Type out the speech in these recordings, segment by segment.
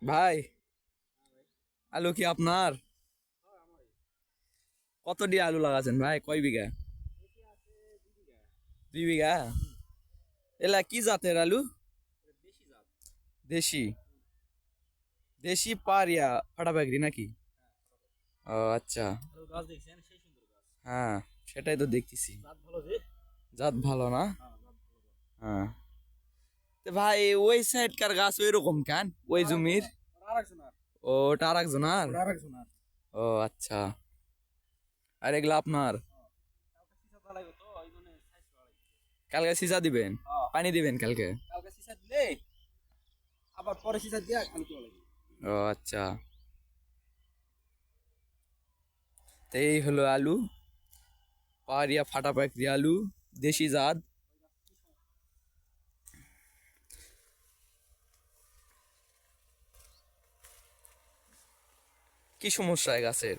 ভাই, আলু কি আপনার? কত দিয়ে আলু লাগাছেন ভাই? কয় বিঘা? 2 বিঘা। এলা কি জাতের আলু? দেশি। দেশি পারিয়া ফাটা পাকড়ি নাকি? ও আচ্ছা। হ্যাঁ, সেটাই তো দেখতেছি। জাত ভালো না? হ্যাঁ। তো ভাই, ওই সাইডকার গাছ ওই রকম কেন, ওই জমির? ও, ওটা আর একজনার। ও আচ্ছা। আর এগুলা আপনার? কালকে সিজা দিবেন? পানি দিবেন কালকে? আবার পরে সিজা দিয়া খালি তোলা লাগে। ও আচ্ছা। তো এই হলো আলু, পাহাড়িয়া ফাটা পাকড়ি আলু, দেশি জাত। কি সমস্যা এই গাছের?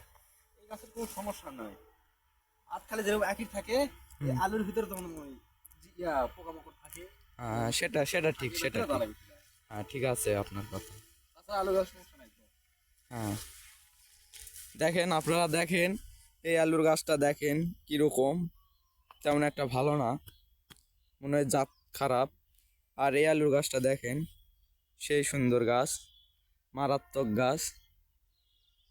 এই গাছের কোনো সমস্যা নাই, আর খালি যেরকম একই থাকে, এই আলুর ভিতরে তখন ওই পোকামাকড় থাকে। সেটা সেটা ঠিক, থাকে সেটা ভিতরে ঠিক। দাঁড়ায় ভিতরে। হ্যাঁ, ঠিক আছে আপনার কথা। তাছাড়া আলু গাছ সমস্যা নাই তো। হ্যাঁ, দেখেন, আপনারা দেখেন, এই আলুর গাছটা দেখেন কিরকম, তেমন একটা ভালো না, মনে হয় জাত খারাপ। আর এই আলুর গাছটা দেখেন, সেই সুন্দর গাছ, মারাত্মক গাছ।